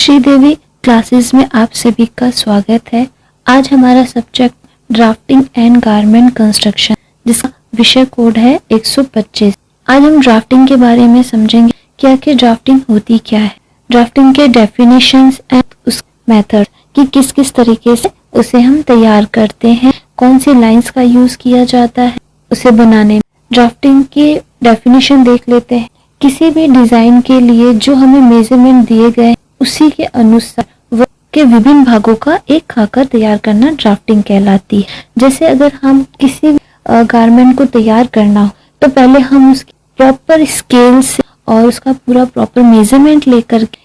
Sridevi classes में आप सभी का स्वागत है। आज हमारा subject drafting and garment construction, जिसका विषय कोड है 125। आज हम ड्राफ्टिंग के बारे में समझेंगे कि आखिर ड्राफ्टिंग होती क्या है, ड्राफ्टिंग के डेफिनेशंस एंड उस मेथड कि किस किस तरीके से उसे हम तैयार करते हैं, कौन सी लाइंस का यूज किया जाता है उसे बनाने में। ड्राफ्टिंग के डेफिनेशन देख लेते हैं। किसी भी डिजाइन के लिए जो हमें मेजरमेंट दिए गए उसी के अनुसार वर्क के विभिन्न भागों का एक खाका तैयार करना ड्राफ्टिंग कहलाती है। जैसे अगर हम किसी भी गारमेंट को तैयार करना हो तो पहले हम उसकी प्रॉपर स्केल से और उसका पूरा प्रॉपर मेजरमेंट लेकर के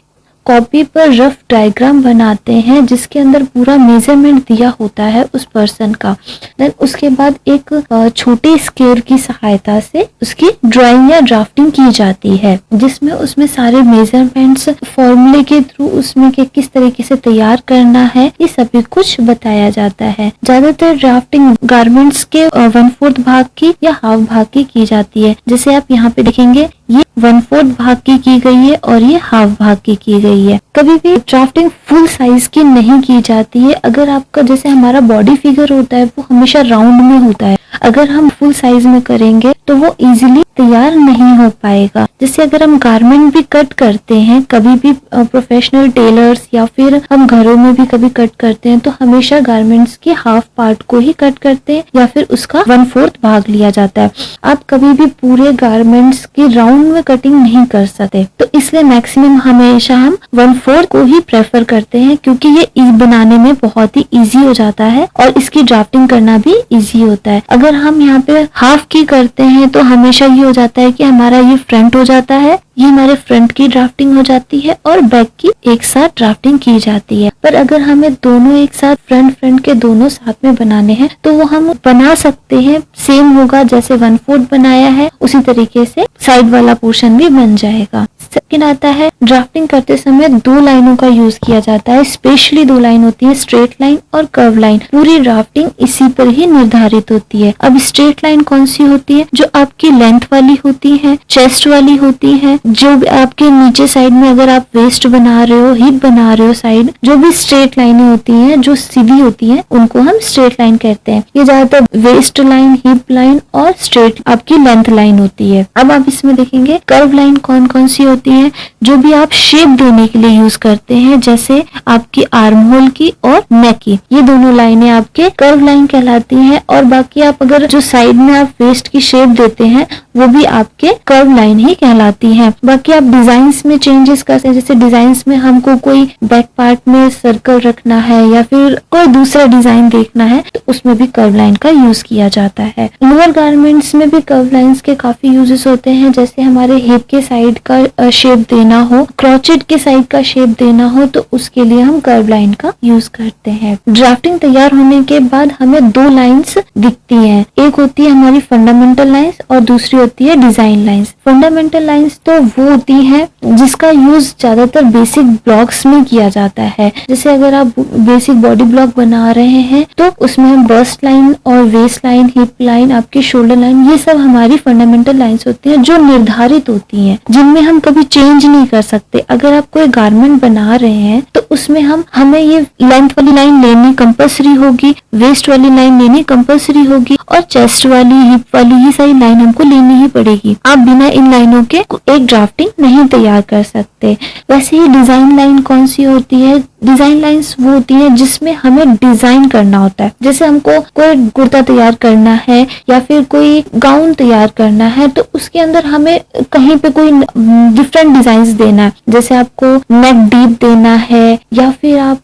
कॉपी पर रफ डायग्राम बनाते हैं, जिसके अंदर पूरा मेजरमेंट दिया होता है उस पर्सन का। देन उसके बाद एक छोटी स्केल की सहायता से उसकी ड्राइंग या ड्राफ्टिंग की जाती है, जिसमें उसमें सारे मेजरमेंट्स फॉर्मूले के थ्रू उसमें के किस तरीके से तैयार करना है ये सभी कुछ बताया जाता है। ज्यादातर ड्राफ्टिंग गारमेंट्स के 1/4 भाग की या हाफ भाग की जाती है। जैसे आप यहाँ पे देखेंगे ये 1/4 भाग की गई है और ये हाफ भाग की गई है। कभी भी ड्राफ्टिंग फुल साइज की नहीं की जाती है। अगर आपका जैसे हमारा बॉडी फिगर होता है वो हमेशा राउंड में होता है, अगर हम फुल साइज में करेंगे तो वो इजीली तैयार नहीं हो पाएगा। जैसे अगर हम गारमेंट भी कट करते हैं, कभी भी प्रोफेशनल टेलर्स या फिर हम घरों में भी कभी कट करते हैं तो हमेशा गारमेंट्स के हाफ पार्ट को ही कट करते हैं या फिर उसका 1/4 भाग लिया जाता है। आप कभी भी पूरे गारमेंट्स की राउंड में कटिंग नहीं कर सकते, तो इसलिए मैक्सिमम हमेशा हम 1/4 को ही प्रेफर करते हैं, क्योंकि ये बनाने में बहुत ही इजी हो जाता है और इसकी ड्राफ्टिंग करना भी इजी होता है। अगर हम यहाँ पे हाफ की करते हैं तो हमेशा ये हो जाता है कि हमारा ये फ्रंट हो जाता है, ये हमारे फ्रंट की ड्राफ्टिंग हो जाती है और बैक की एक साथ ड्राफ्टिंग की जाती है। पर अगर हमें दोनों एक साथ फ्रंट के दोनों साथ में बनाने हैं तो वो हम बना सकते हैं। सेम होगा, जैसे 1/4 बनाया है उसी तरीके से साइड वाला पोर्शन भी बन जाएगा। सेकंड आता है, ड्राफ्टिंग करते समय 2 लाइनों का यूज किया जाता है। स्पेशली 2 लाइन होती है, स्ट्रेट लाइन और कर्व लाइन। पूरी ड्राफ्टिंग इसी पर ही निर्धारित होती है। अब स्ट्रेट लाइन कौन सी होती है? जो आपकी लेंथ वाली होती है, चेस्ट वाली होती है, जो भी आपके नीचे साइड में अगर आप वेस्ट बना रहे हो, हिप बना रहे हो साइड, जो भी स्ट्रेट लाइनें होती हैं जो सीधी होती हैं उनको हम स्ट्रेट लाइन कहते हैं। ये ज्यादातर वेस्ट लाइन, हिप लाइन और स्ट्रेट आपकी लेंथ लाइन होती है। अब आप इसमें देखेंगे कर्व लाइन कौन कौन सी होती है, जो भी आप शेप देने के लिए यूज करते हैं, जैसे आपकी आर्म होल की और नेक की, ये दोनों लाइनें आपके कर्व लाइन कहलाती हैं। और बाकी आप अगर जो साइड में आप वेस्ट की शेप देते हैं वो भी आपके कर्व लाइन ही कहलाती है। बाकी आप डिजाइन्स में चेंजेस करते हैं, जैसे डिजाइन्स में हमको कोई बैक पार्ट में सर्कल रखना है या फिर कोई दूसरा डिजाइन देखना है तो उसमें भी कर्व लाइन का यूज किया जाता है। लोअर गारमेंट्स में भी कर्व लाइंस के काफी यूजेस होते हैं, जैसे हमारे हिप के साइड का शेप देना हो, क्रोचेट के साइड का शेप देना हो तो उसके लिए हम कर्व लाइन का यूज करते हैं। ड्राफ्टिंग तैयार होने के बाद हमें 2 लाइंस दिखती हैं, एक होती है हमारी फंडामेंटल लाइंस और दूसरी होती है डिजाइन लाइंस। फंडामेंटल लाइंस तो वो होती है जिसका यूज ज्यादातर बेसिक ब्लॉक्स में किया जाता है। जैसे अगर आप बेसिक बॉडी ब्लॉक बना रहे हैं तो उसमें हम बस्ट लाइन और वेस्ट लाइन, हिप लाइन, आपकी शोल्डर लाइन, ये सब हमारी फंडामेंटल लाइंस होती हैं जो निर्धारित होती हैं, जिनमें हम कभी चेंज नहीं कर सकते। अगर आप कोई गारमेंट बना रहे हैं तो उसमें हमें ये लेंथ वाली लाइन लेनी कंपल्सरी होगी, वेस्ट वाली लाइन लेनी कंपल्सरी होगी और चेस्ट वाली, हिप वाली, ये सारी लाइन हमको लेनी ही पड़ेगी। आप बिना इन लाइनों के एक ड्राफ्टिंग नहीं तैयार कर सकते। वैसे ही डिजाइन लाइन कौन सी होती है? डिजाइन लाइंस वो होती है जिसमें हमें डिजाइन करना होता है। जैसे हमको कोई कुर्ता तैयार करना है या फिर कोई गाउन तैयार करना है तो उसके अंदर हमें कहीं पे कोई डिफरेंट डिजाइन देना है। जैसे आपको नेक डीप देना है या फिर आप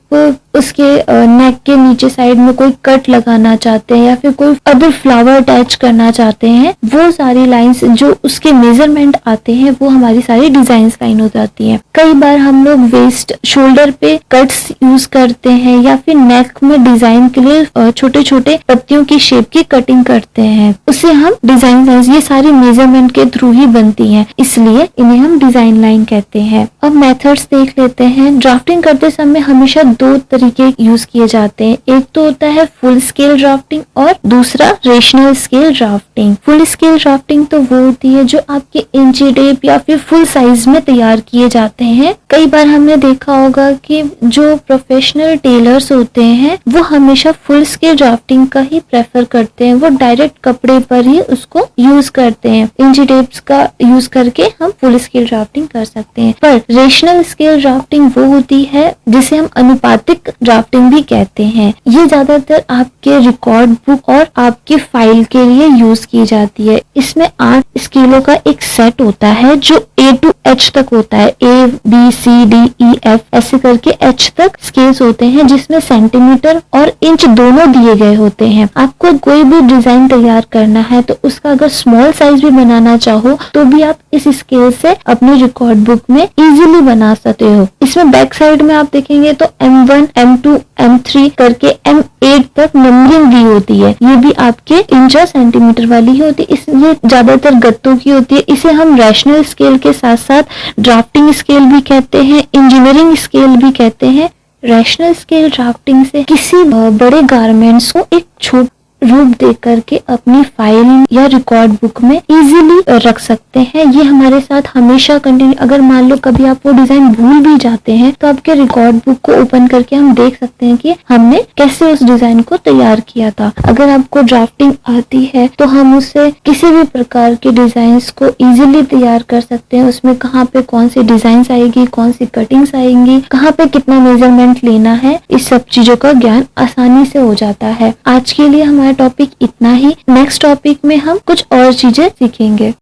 उसके नेक के नीचे साइड में कोई कट लगाना चाहते हैं या फिर कोई अदर फ्लावर अटैच करना चाहते हैं, वो सारी लाइंस जो उसके मेजरमेंट आते हैं वो हमारी सारी डिजाइन लाइन हो जाती है। कई बार हम लोग वेस्ट शोल्डर पे कट हार्ट्स यूज करते हैं या फिर नेक में डिजाइन के लिए छोटे छोटे पत्तियों की शेप की कटिंग करते हैं, उसे हम डिजाइन लाइन, ये सारी मेजरमेंट के थ्रू ही बनती हैं, इसलिए इन्हें हम डिजाइन लाइन कहते हैं। अब मेथड्स देख लेते हैं। ड्राफ्टिंग करते समय हमेशा दो तरीके यूज किए जाते हैं, एक तो होता है फुल स्केल ड्राफ्टिंग और दूसरा rational scale drafting. Full scale drafting तो वो होती है जो आपके इंची टेप या फिर फुल साइज में तैयार किए जाते हैं। कई बार हमने देखा होगा कि जो प्रोफेशनल टेलर्स होते हैं वो हमेशा फुल स्केल ड्राफ्टिंग का ही प्रेफर करते हैं, वो डायरेक्ट कपड़े पर ही उसको यूज करते हैं। इंची टेप्स का यूज करके हम फुल स्केल ड्राफ्टिंग कर सकते हैं। पर रेशनल स्केल ड्राफ्टिंग वो होती है जिसे हम अनुपातिक ड्राफ्टिंग भी कहते हैं। ये ज्यादातर आपके रिकॉर्ड बुक और आपकी फाइल के लिए यूज की जाती है। इसमें 8 स्केलों का एक सेट होता है जो A to H तक होता है, A B C D E F ऐसे करके H तक स्केल्स होते हैं, जिसमें सेंटीमीटर और इंच दोनों दिए गए होते हैं। आपको कोई भी डिजाइन तैयार करना है तो उसका अगर स्मॉल साइज भी बनाना चाहो तो भी आप इस स्केल से अपनी रिकॉर्ड बुक में इजीली बना सकते हो। इसमें बैक साइड में आप देखेंगे तो M1, M2, M3 करके M8 तक नंबरिंग भी होती है। ये भी आपके इंच और सेंटीमीटर वाली ही होती है। ये ज्यादातर गत्तों की होती है। इसे हम रैशनल स्केल के साथ साथ ड्राफ्टिंग स्केल भी कहते हैं, इंजीनियरिंग स्केल भी कहते हैं। रैशनल स्केल ड्राफ्टिंग से किसी बड़े गारमेंट्स को एक छोटा रूप दे करके अपनी फाइल या रिकॉर्ड बुक में इजीली रख सकते हैं। ये हमारे साथ हमेशा कंटिन्यू, अगर मान लो कभी आप वो डिजाइन भूल भी जाते हैं तो आपके रिकॉर्ड बुक को ओपन करके हम देख सकते हैं कि हमने कैसे उस डिजाइन को तैयार किया था। अगर आपको ड्राफ्टिंग आती है तो हम उससे किसी भी प्रकार के डिजाइन को इजीली तैयार कर सकते हैं। उसमें कहाँ पे कौन सी डिजाइन आएगी, कौन सी कटिंग्स आएंगी, कहाँ पे कितना मेजरमेंट लेना है, इस सब चीजों का ज्ञान आसानी से हो जाता है। आज के लिए हमारा टॉपिक इतना ही। नेक्स्ट टॉपिक में हम कुछ और चीजें सीखेंगे।